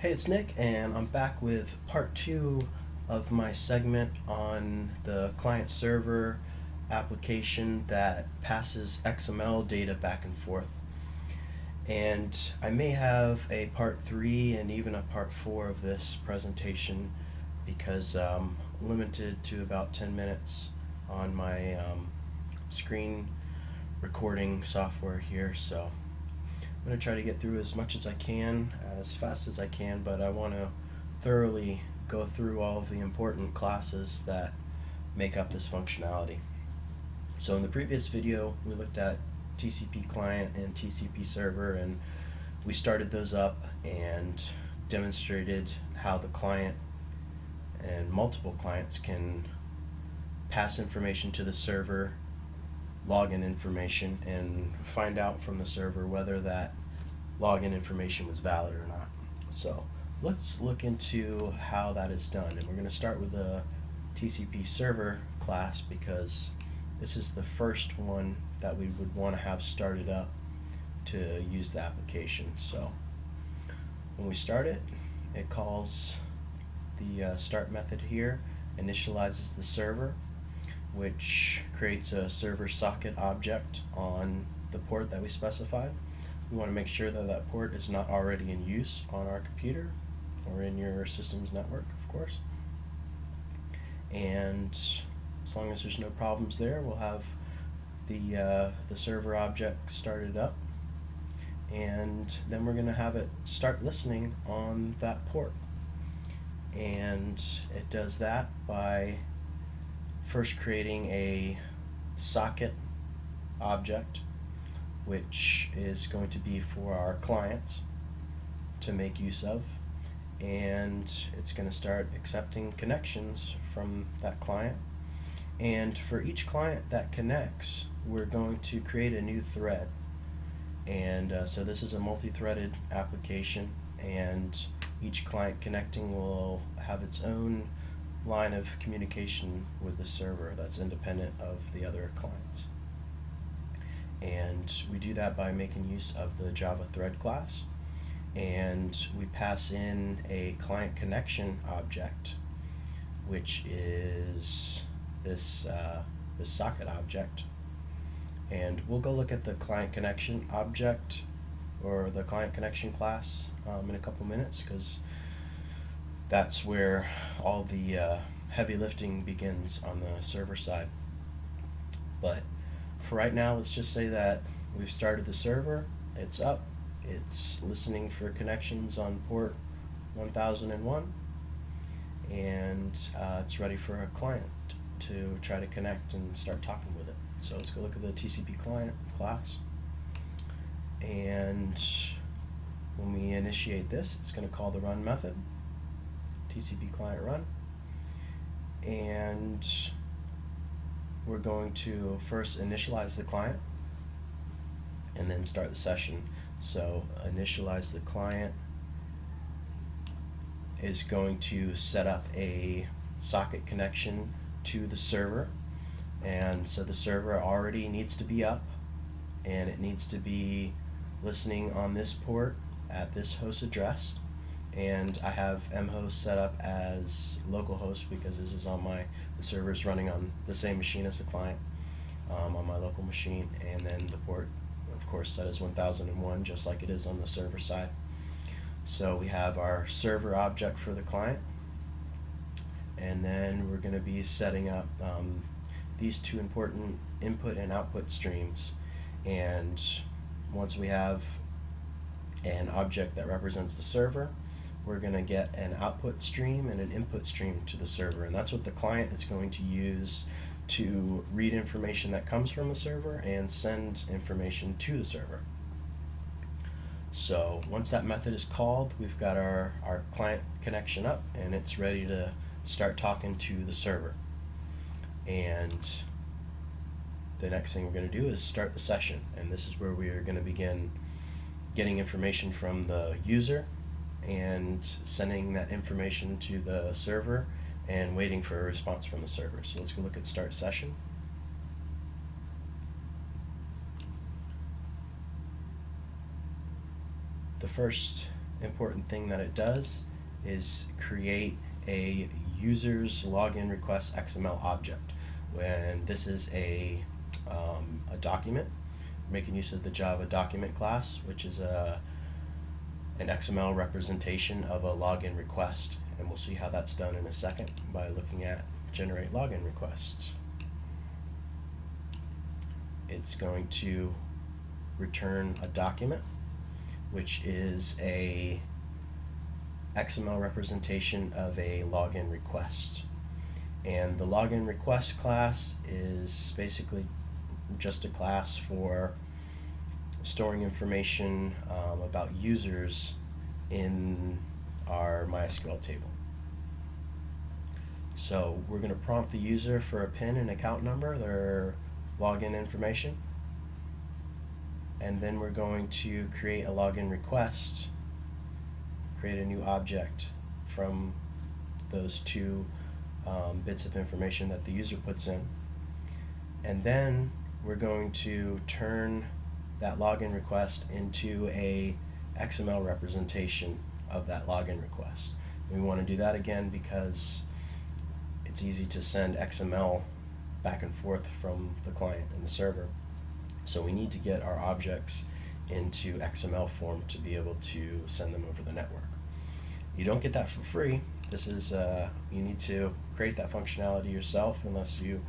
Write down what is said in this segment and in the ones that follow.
Hey, it's Nick, and I'm back with part two of my segment on the client server application that passes XML data back and forth. And I may have a part three and even a part four of this presentation because I'm limited to about 10 minutes on my screen recording software here. So I'm going to try to get through as much as I can, as fast as I can, but I want to thoroughly go through all of the important classes that make up this functionality. So in the previous video, we looked at TCP client and TCP server, and we started those up and demonstrated how the client and multiple clients can pass information to the server, login information, and find out from the server whether that login information was valid or not. So let's look into how that is done, and we're going to start with the TCP server class because this is the first one that we would want to have started up to use the application. So when we start it, it calls the start method here, initializes the server, which creates a server socket object on the port that we specified. We want to make sure that that port is not already in use on our computer or in your system's network, of course. And as long as there's no problems there, we'll have the server object started up, and then we're going to have it start listening on that port. And it does that by first creating a socket object, which is going to be for our clients to make use of, and it's going to start accepting connections from that client. And for each client that connects, we're going to create a new thread. And so this is a multi-threaded application, and each client connecting will have its own line of communication with the server that's independent of the other clients. And we do that by making use of the Java thread class, and we pass in a client connection object, which is this socket object. And we'll go look at the client connection object or the client connection class in a couple minutes, because that's where all the heavy lifting begins on the server side. But for right now, let's just say that we've started the server, it's up, it's listening for connections on port 1001, and it's ready for a client to try to connect and start talking with it. So let's go look at the TCP client class, and when we initiate this, it's going to call the run method, TCP client run, and we're going to first initialize the client and then start the session. So initialize the client is going to set up a socket connection to the server, and so the server already needs to be up, and it needs to be listening on this port at this host address. And I have mhost set up as localhost because this is on the server is running on the same machine as the client on my local machine, and then the port, of course, set as 1001, just like it is on the server side. So we have our server object for the client, and then we're going to be setting up these two important input and output streams. And once we have an object that represents the server, we're going to get an output stream and an input stream to the server, and that's what the client is going to use to read information that comes from the server and send information to the server. So once that method is called, we've got our client connection up, and it's ready to start talking to the server. And the next thing we're going to do is start the session, and this is where we are going to begin getting information from the user and sending that information to the server and waiting for a response from the server. So let's go look at start session. The first important thing that it does is create a user's login request XML object. When this is a document, making use of the Java document class, which is an XML representation of a login request, and we'll see how that's done in a second by looking at generate login requests. It's going to return a document, which is a XML representation of a login request. And the login request class is basically just a class for storing information about users in our MySQL table. So we're going to prompt the user for a PIN and account number, their login information, and then we're going to create a login request, create a new object from those two bits of information that the user puts in, and then we're going to turn that login request into a XML representation of that login request. We want to do that again because it's easy to send XML back and forth from the client and the server. So we need to get our objects into XML form to be able to send them over the network. You don't get that for free. This is you need to create that functionality yourself unless you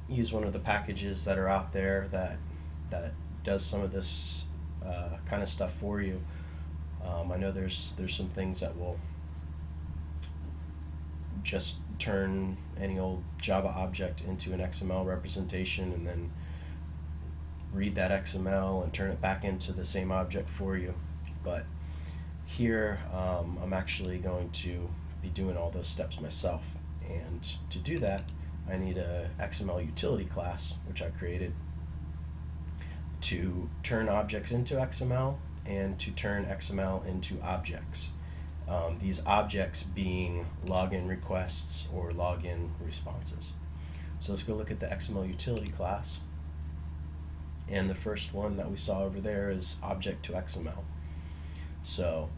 use one of the packages that are out there that does some of this kind of stuff for you. I know there's some things that will just turn any old Java object into an XML representation and then read that XML and turn it back into the same object for you. But here I'm actually going to be doing all those steps myself, and to do that I need a XML utility class which I created to turn objects into XML and to turn XML into objects. These objects being login requests or login responses. So let's go look at the XML utility class. And the first one that we saw over there is object to XML. So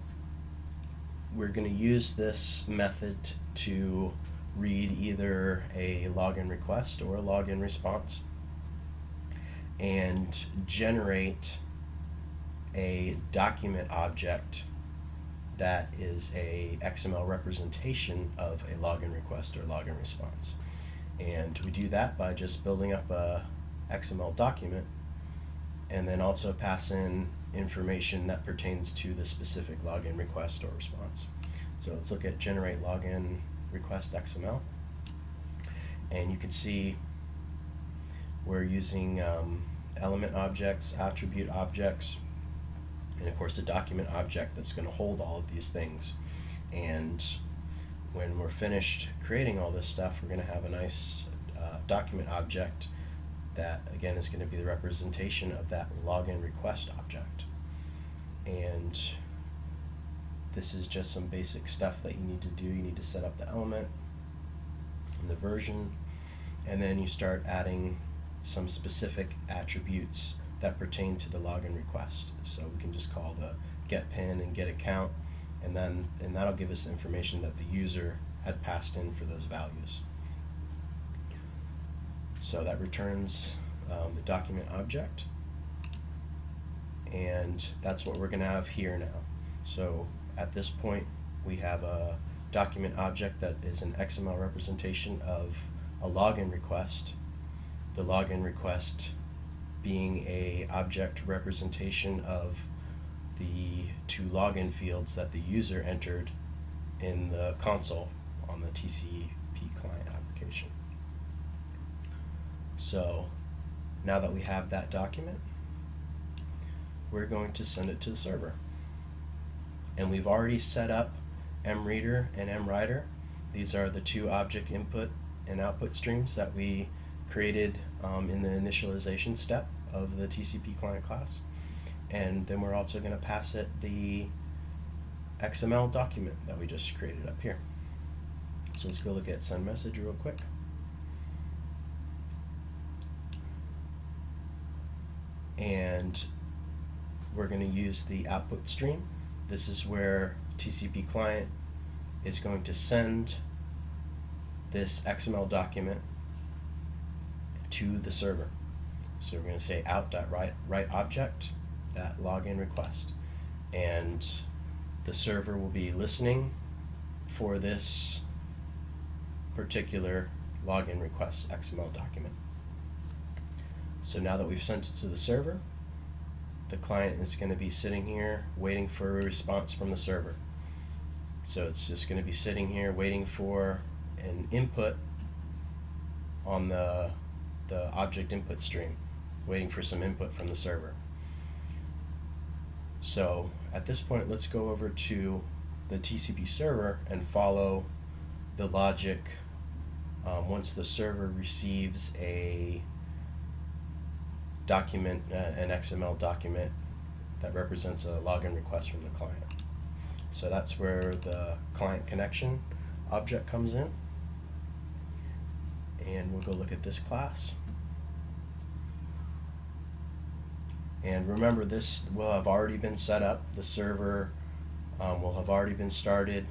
we're going to use this method to read either a login request or a login response and generate a document object that is a XML representation of a login request or login response. And we do that by just building up a XML document and then also pass in information that pertains to the specific login request or response. So let's look at generate login request XML, and you can see we're using element objects, attribute objects, and of course a document object that's going to hold all of these things. And when we're finished creating all this stuff, we're going to have a nice document object that again is going to be the representation of that login request object. And this is just some basic stuff that you need to do. You need to set up the element and the version, and then you start adding some specific attributes that pertain to the login request. So we can just call the get pin and get account, and that'll give us the information that the user had passed in for those values. So that returns the document object, and that's what we're going to have here now. So at this point we have a document object that is an XML representation of a login request, the login request being a object representation of the two login fields that the user entered in the console on the TCP client application. So now that we have that document, we're going to send it to the server. And we've already set up mReader and mWriter. These are the two object input and output streams that we created in the initialization step of the TCP client class. And then we're also going to pass it the XML document that we just created up here. So let's go look at send message real quick. And we're going to use the output stream this is where TCP client is going to send this XML document to the server. So we're going to say out.write object that login request, and the server will be listening for this particular login request XML document. So now that we've sent it to the server, the client is going to be sitting here waiting for a response from the server. So it's just going to be sitting here waiting for an input on the object input stream, waiting for some input from the server. So at this point, let's go over to the TCP server and follow the logic once the server receives a document, an XML document that represents a login request from the client. So that's where the client connection object comes in. And we'll go look at this class. And remember, this will have already been set up. The server will have already been started.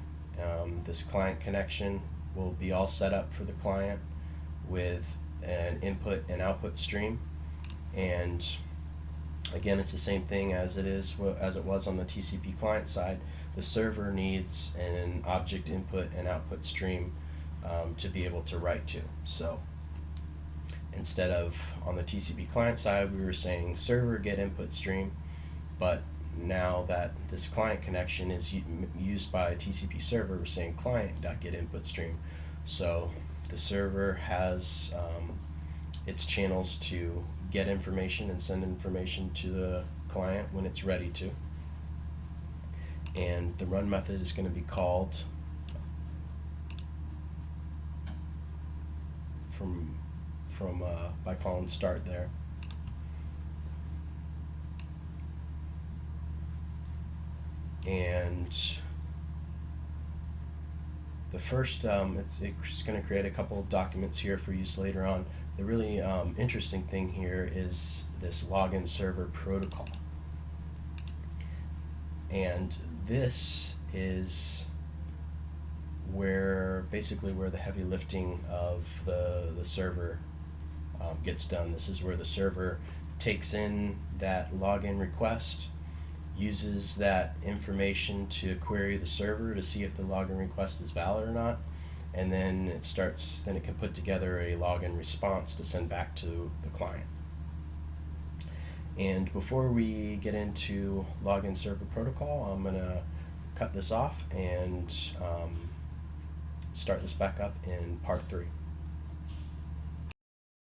This client connection will be all set up for the client with an input and output stream. And again, it's the same thing as it was on the TCP client side. The server needs an object input and output stream to be able to write to. So instead of on the TCP client side, we were saying server get input stream, but now that this client connection is used by a TCP server, we're saying client.get input stream. So the server has its channels to get information and send information to the client when it's ready to. And the run method is going to be called by calling start there. And the first, it's going to create a couple of documents here for use later on. The really interesting thing here is this login server protocol. And this is basically where the heavy lifting of the server gets done. This is where the server takes in that login request, uses that information to query the server to see if the login request is valid or not, and then it can put together a login response to send back to the client. And before we get into login server protocol, I'm going to cut this off and start this back up in part 3.